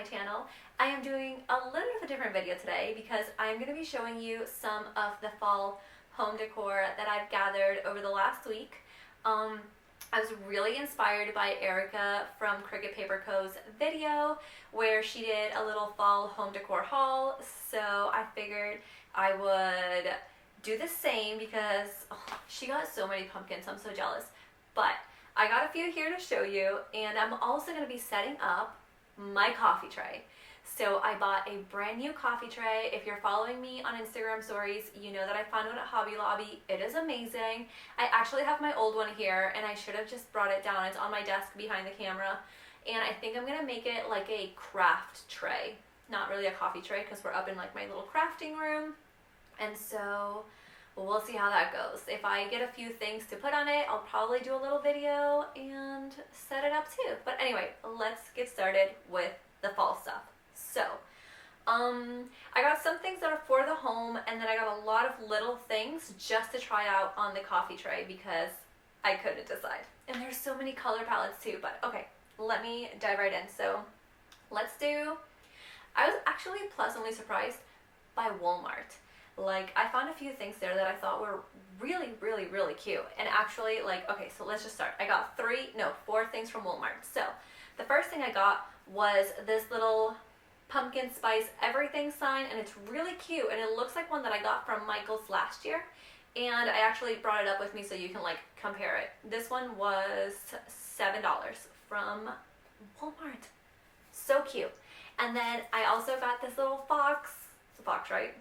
channel. I am doing a little bit of a different video today because I'm going to be showing you some of the fall home decor that I've gathered over the last week. I was really inspired by Erica from Cricut Paper Co.'s video where she did a little fall home decor haul, so I figured I would do the same because she got so many pumpkins. I'm so jealous. But I got a few here to show you, and I'm also going to be setting up my coffee tray. So I bought a brand new coffee tray. If you're following me on Instagram stories, you know that I found one at Hobby Lobby. It is amazing. I actually have my old one here, and I should have just brought it down. It's on my desk behind the camera, and I think I'm going to make it like a craft tray. Not really a coffee tray because we're up in like my little crafting room, and so we'll see how that goes. If I get a few things to put on it, I'll probably do a little video and set it up too. But anyway, let's get started with the fall stuff. So, I got some things that are for the home, and then I got a lot of little things just to try out on the coffee tray because I couldn't decide. And there's so many color palettes too, but okay, let me dive right in. So, I was actually pleasantly surprised by Walmart. Like, I found a few things there that I thought were really, really, really cute. And actually, like, okay, so let's just start. I got 4 things from Walmart. So, the first thing I got was this little pumpkin spice everything sign, and it's really cute, and it looks like one that I got from Michael's last year. And I actually brought it up with me so you can, like, compare it. This one was $7 from Walmart. So cute. And then I also got this little fox. It's a fox, right?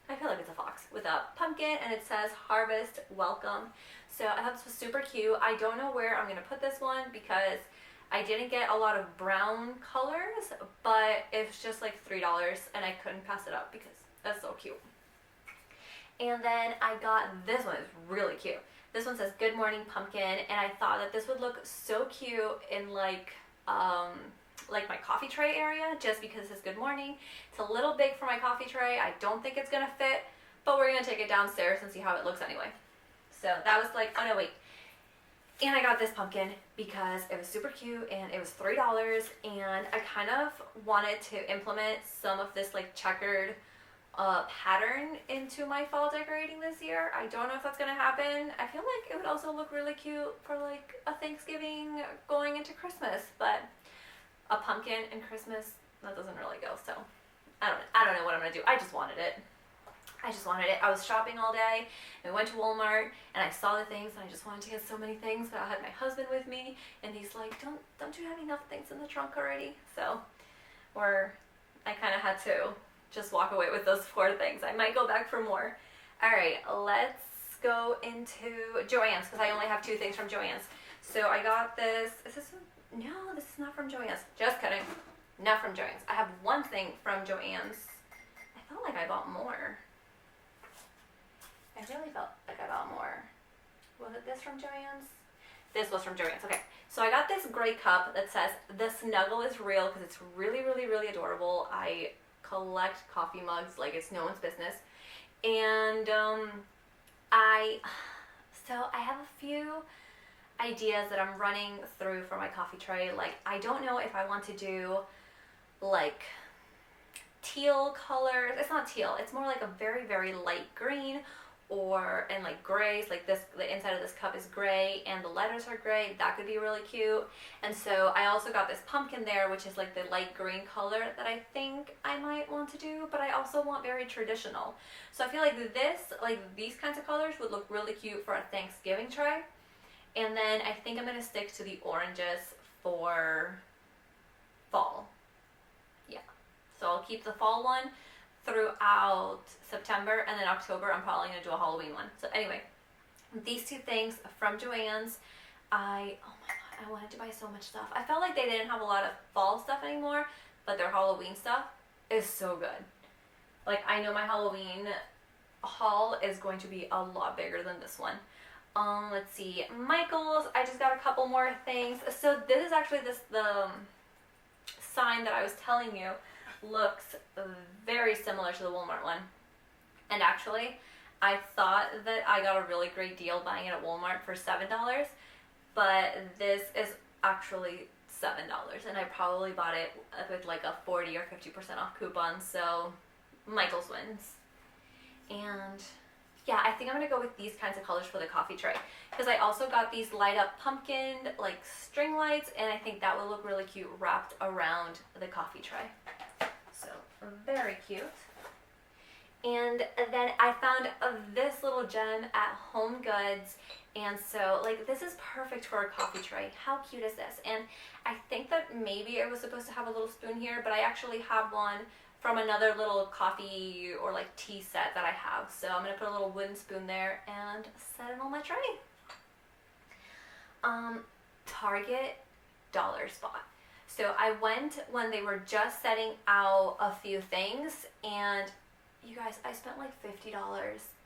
I feel like it's a fox with a pumpkin, and it says Harvest Welcome. So I thought this was super cute. I don't know where I'm going to put this one because I didn't get a lot of brown colors, but it's just like $3 and I couldn't pass it up because that's so cute. And then I got this one. It's really cute. This one says Good Morning Pumpkin, and I thought that this would look so cute in like my coffee tray area just because it says good morning. It's a little big for my coffee tray. I don't think it's gonna fit, but we're gonna take it downstairs and see how it looks anyway. So that was like, oh no, wait. And I got this pumpkin because it was super cute and it was $3, and I kind of wanted to implement some of this like checkered pattern into my fall decorating this year. I don't know if that's gonna happen. I feel like it would also look really cute for like a Thanksgiving going into Christmas, but a pumpkin and Christmas, that doesn't really go. So I don't know what I'm gonna do. I just wanted it. I was shopping all day, and we went to Walmart, and I saw the things, and I just wanted to get so many things, but I had my husband with me, and he's like, don't you have enough things in the trunk already? So, I kind of had to just walk away with those 4 things. I might go back for more. All right, let's go into Joann's, because I only have 2 things from Joann's. So I got this, no, this is not from Joann's. Just kidding, not from Joann's. I have 1 thing from Joann's. I felt like I bought more. I really felt like I bought more. Was it this from Joann's? This was from Joann's. Okay, so I got this gray cup that says "The Snuggle is Real" because it's really, really, really adorable. I collect coffee mugs like it's no one's business. And I have a few ideas that I'm running through for my coffee tray. Like, I don't know if I want to do like teal colors. It's not teal. It's more like a very, very light green, and like grays, like this, the inside of this cup is gray and the letters are gray. That could be really cute. And so I also got this pumpkin there, which is like the light green color that I think I might want to do, but I also want very traditional. So I feel like these kinds of colors would look really cute for a Thanksgiving tray. And then I think I'm going to stick to the oranges for fall. Yeah. So I'll keep the fall one throughout September, and then October I'm probably going to do a Halloween one. So anyway, these 2 things from Joann's. Oh my god, I wanted to buy so much stuff. I felt like they didn't have a lot of fall stuff anymore, but their Halloween stuff is so good. Like, I know my Halloween haul is going to be a lot bigger than this one. Let's see, Michael's, I just got a couple more things. So this is actually the sign that I was telling you looks very similar to the Walmart one. And actually, I thought that I got a really great deal buying it at Walmart for $7, but this is actually $7, and I probably bought it with like a 40 or 50% off coupon, so Michael's wins. And yeah, I think I'm gonna go with these kinds of colors for the coffee tray, because I also got these light up pumpkin like string lights, and I think that would look really cute wrapped around the coffee tray. So very cute. And then I found this little gem at HomeGoods, and so like this is perfect for a coffee tray. How cute is this? And I think that maybe it was supposed to have a little spoon here, but I actually have one from another little coffee or like tea set that I have. So I'm gonna put a little wooden spoon there and set it on my tray. Target dollar spot. So I went when they were just setting out a few things, and you guys, I spent like $50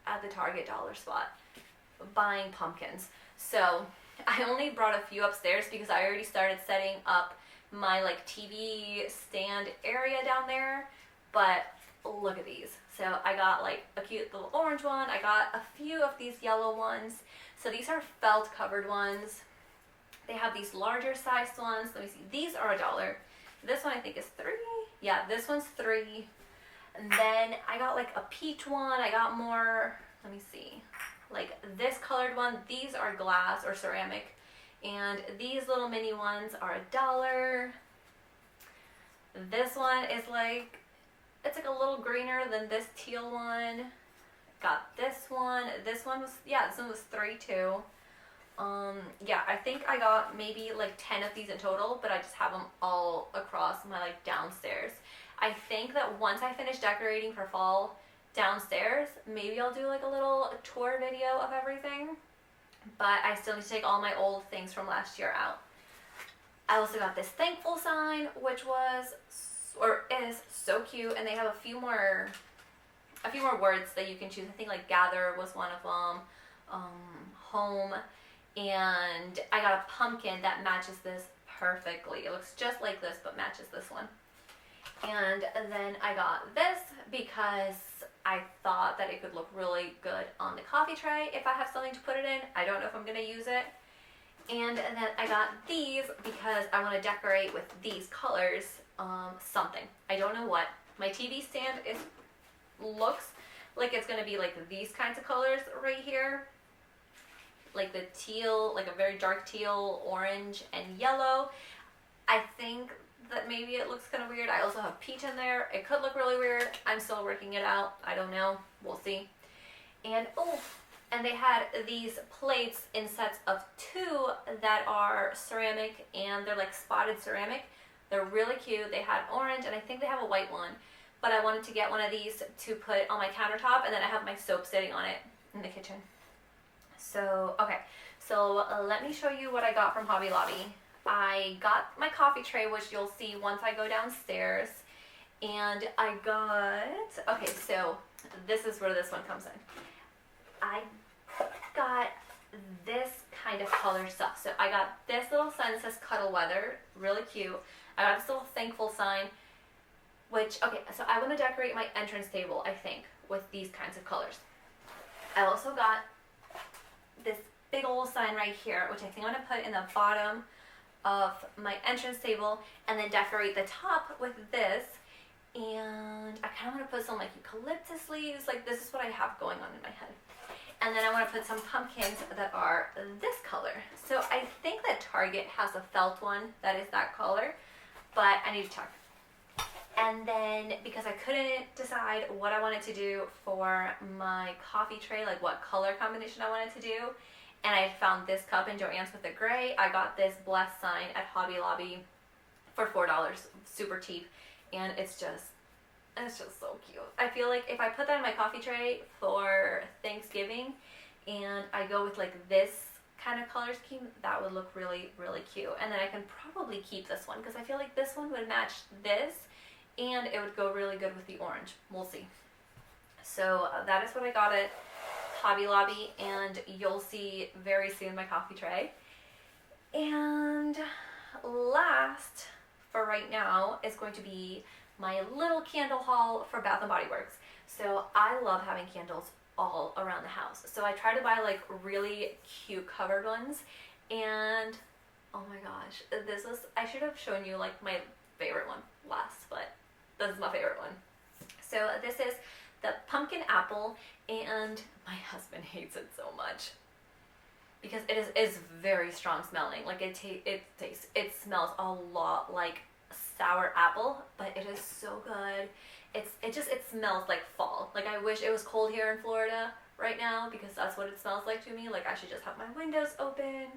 at the Target dollar spot buying pumpkins. So I only brought a few upstairs because I already started setting up my like TV stand area down there. But look at these. So I got like a cute little orange one. I got a few of these yellow ones. So these are felt covered ones. They have these larger sized ones. Let me see. These are $1. This one I think is $3. Yeah, this one's $3. And then I got like a peach one. I got more, let me see, like this colored one. These are glass or ceramic. And these little mini ones are $1. This one is like, it's like a little greener than this teal one. Got this one. This one was, yeah, this one was $3 too. Yeah, I think I got maybe like 10 of these in total, but I just have them all across my like downstairs. I think that once I finish decorating for fall downstairs, maybe I'll do like a little tour video of everything, but I still need to take all my old things from last year out. I also got this thankful sign, which was, or is so cute, and they have a few more words that you can choose. I think like gather was one of them, home, and I got a pumpkin that matches this perfectly. It looks just like this, but matches this one. And then I got this because I thought that it could look really good on the coffee tray if I have something to put it in. I don't know if I'm gonna use it. And then I got these because I want to decorate with these colors, something. I don't know what. My TV stand looks like it's gonna be like these kinds of colors right here. Like the teal, like a very dark teal, orange, and yellow. I think that maybe it looks kind of weird. I also have peach in there. It could look really weird. I'm still working it out. I don't know. We'll see. And oh, and they had these plates in sets of 2 that are ceramic, and they're like spotted ceramic. They're really cute. They had orange, and I think they have a white one. But I wanted to get one of these to put on my countertop, and then I have my soap sitting on it in the kitchen. So, okay. So let me show you what I got from Hobby Lobby. I got my coffee tray, which you'll see once I go downstairs. And I got, okay, so this is where this one comes in. I got this kind of color stuff. So I got this little sign that says Cuddle Weather, really cute. I got this little thankful sign, which, okay, so I want to decorate my entrance table, I think, with these kinds of colors. I also got this big old sign right here, which I think I'm going to put in the bottom of my entrance table, and then decorate the top with this. And I kind of want to put some like eucalyptus leaves. Like this is what I have going on in my head. And then I want to put some pumpkins that are this color. So I think that Target has a felt one that is that color, but I need to check. And then because I couldn't decide what I wanted to do for my coffee tray, like what color combination I wanted to do, and I found this cup in Joann's with the gray, I got this blessed sign at Hobby Lobby for $4, super cheap, and it's just so cute. I feel like if I put that in my coffee tray for Thanksgiving and I go with like this kind of color scheme, that would look really, really cute. And then I can probably keep this one because I feel like this one would match this and it would go really good with the orange. We'll see. So that is what I got at Hobby Lobby, and you'll see very soon my coffee tray. And last for right now is going to be my little candle haul for Bath & Body Works. So I love having candles all around the house. So I try to buy like really cute covered ones, and Oh my gosh, this was, I should have shown you like my favorite one last, but this is my favorite one. So this is the pumpkin apple, and my husband hates it so much because it is very strong smelling. Like it smells a lot like sour apple, but it is so good. It smells like fall. Like I wish it was cold here in Florida right now, because that's what it smells like to me. Like I should just have my windows open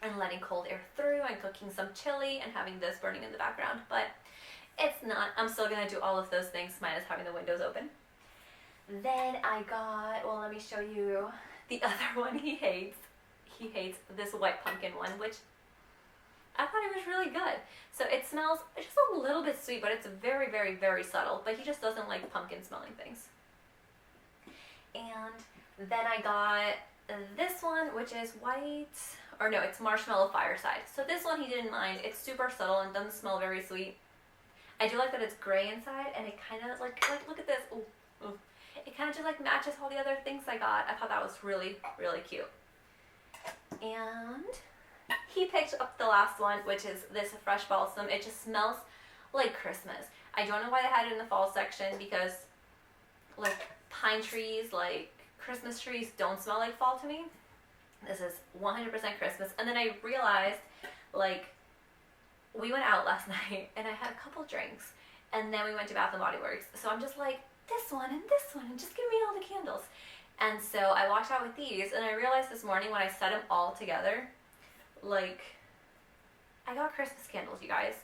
and letting cold air through and cooking some chili and having this burning in the background, but it's not. I'm still gonna do all of those things minus having the windows open. Then I got, well, let me show you the other one he hates. He hates this white pumpkin one, which I thought it was really good. So it smells just a little bit sweet, but it's very, very, very subtle. But he just doesn't like pumpkin smelling things. And then I got this one, which is white, or no, it's marshmallow fireside. So this one he didn't mind. It's super subtle and doesn't smell very sweet. I do like that it's gray inside, and it kind of like look at this. Ooh, ooh. It kind of just like matches all the other things I got. I thought that was really, really cute. And he picked up the last one, which is this fresh balsam. It just smells like Christmas. I don't know why they had it in the fall section, because like pine trees, like Christmas trees don't smell like fall to me. This is 100% Christmas. And then I realized, like, we went out last night and I had a couple drinks, and then we went to Bath and Body Works. So I'm just like, this one and this one, and just give me all the candles. And so I walked out with these, and I realized this morning when I set them all together, like, I got Christmas candles, you guys.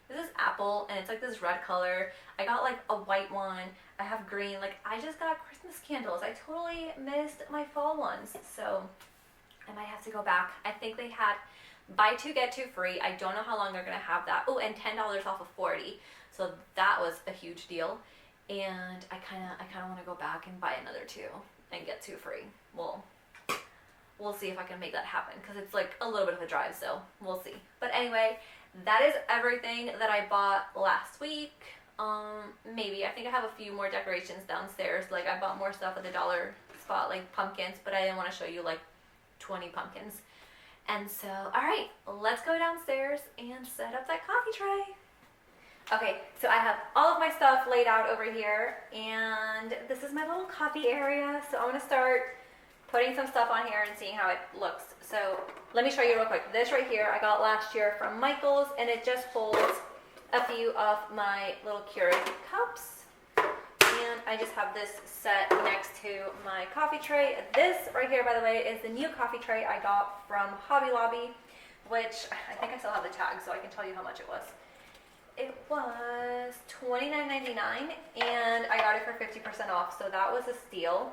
This is apple, and it's like this red color. I got like a white one. I have green. Like, I just got Christmas candles. I totally missed my fall ones. So I might have to go back. I think they had buy two, get two free. I don't know how long they're going to have that. Oh, and $10 off of 40. So that was a huge deal. And I kind of want to go back and buy another two and get two free. We'll see if I can make that happen, because it's like a little bit of a drive, so we'll see. But anyway, that is everything that I bought last week. Maybe I think I have a few more decorations downstairs. Like I bought more stuff at the dollar spot, like pumpkins, but I didn't want to show you like 20 pumpkins. And so, all right, let's go downstairs and set up that coffee tray. Okay, so I have all of my stuff laid out over here, and this is my little coffee area. So I'm gonna start putting some stuff on here and seeing how it looks. So let me show you real quick. This right here I got last year from Michael's, and it just holds a few of my little Keurig cups. And I just have this set next to my coffee tray. This right here, by the way, is the new coffee tray I got from Hobby Lobby, which I think I still have the tag, so I can tell you how much it was. It was $29.99, and I got it for 50% off, so that was a steal.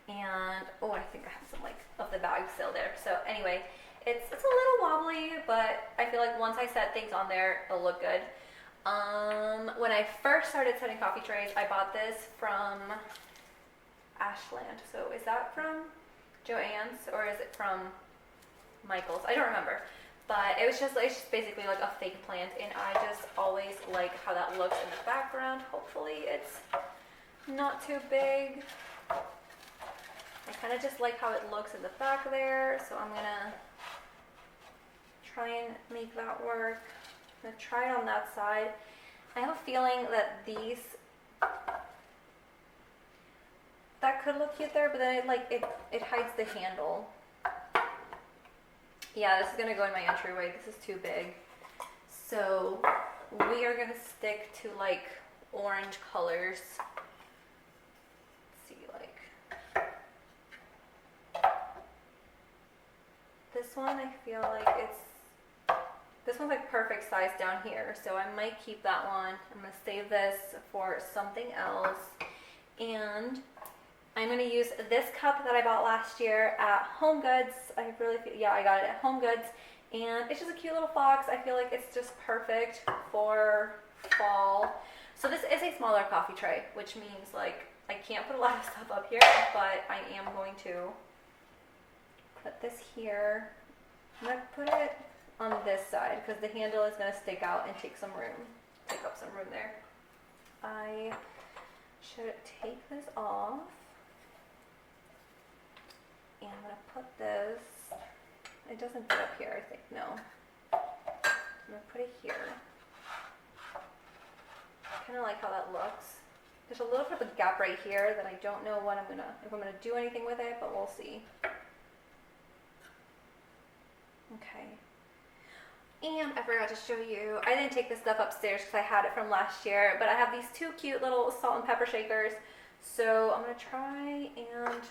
And oh, I think I have some like of the bag still there. So anyway, it's a little wobbly, but I feel like once I set things on there, it'll look good. When I first started setting coffee trays, I bought this from Ashland. So is that from Joann's, or is it from Michael's? I don't remember. But it's just basically like a fake plant, and I just always like how that looks in the background. Hopefully it's not too big. I kind of just like how it looks in the back there, so I'm gonna try and make that work. I'm gonna try it on that side. I have a feeling that that could look cute there, but then it hides the handle. Yeah, this is gonna go in my entryway. This is too big. So we are gonna stick to like orange colors. Let's see, like this one, I feel like this one's like perfect size down here. So I might keep that one. I'm gonna save this for something else. And I'm going to use this cup that I bought last year at HomeGoods. I got it at HomeGoods. And it's just a cute little box. I feel like it's just perfect for fall. So this is a smaller coffee tray, which means like I can't put a lot of stuff up here, but I am going to put this here. I'm going to put it on this side because the handle is going to stick out and take up some room there. I should take this off. And I'm going to put this, it doesn't fit up here, I think, no. I'm gonna put it here. Kind of like how that looks. There's a little bit of a gap right here that I don't know what if I'm gonna do anything with it, but we'll see. Okay. And I forgot to show you, I didn't take this stuff upstairs because I had it from last year, but I have these two cute little salt and pepper shakers. So I'm gonna try and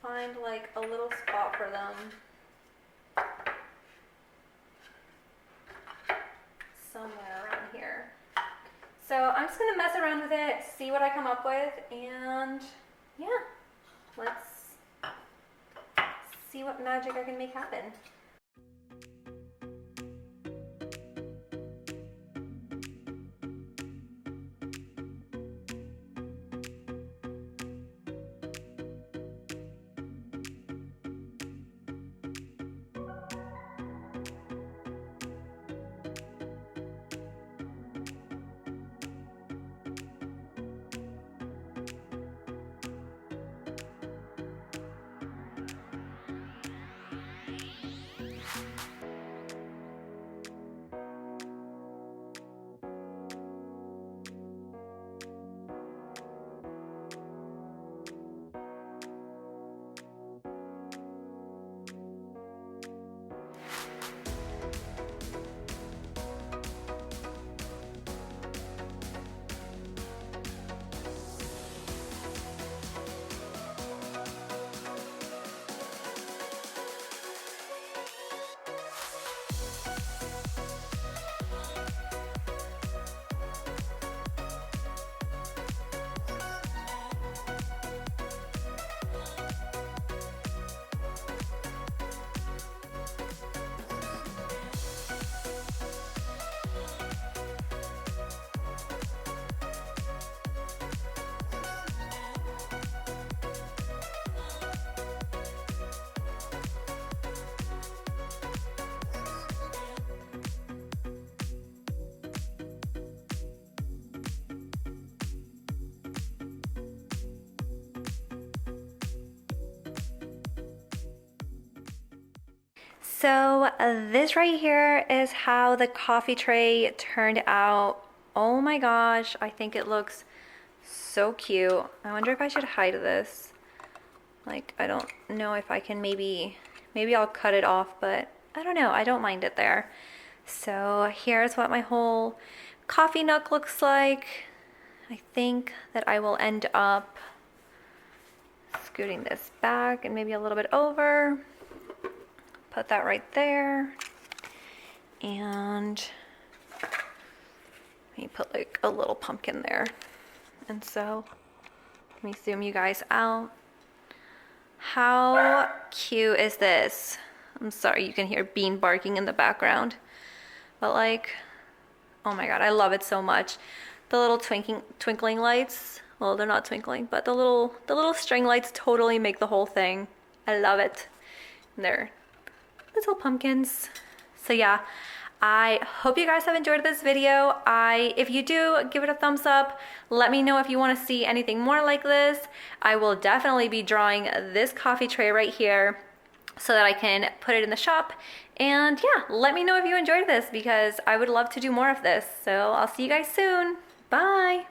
find like a little spot for them somewhere around here. So I'm just gonna mess around with it, see what I come up with, and yeah, let's see what magic I can make happen. So this right here is how the coffee tray turned out. Oh my gosh, I think it looks so cute. I wonder if I should hide this. Like, I don't know if I can maybe I'll cut it off, but I don't know. I don't mind it there. So here's what my whole coffee nook looks like. I think that I will end up scooting this back and maybe a little bit over. Put that right there. And let me put like a little pumpkin there. And so let me zoom you guys out. How cute is this? I'm sorry, you can hear Bean barking in the background. But like, oh my god, I love it so much. The little twinkling lights, well, they're not twinkling, but the little string lights totally make the whole thing. I love it. And they're little pumpkins. So yeah, I hope you guys have enjoyed this video. If you do, give it a thumbs up. Let me know if you want to see anything more like this. I will definitely be drawing this coffee tray right here so that I can put it in the shop. And yeah, let me know if you enjoyed this because I would love to do more of this. So I'll see you guys soon. Bye.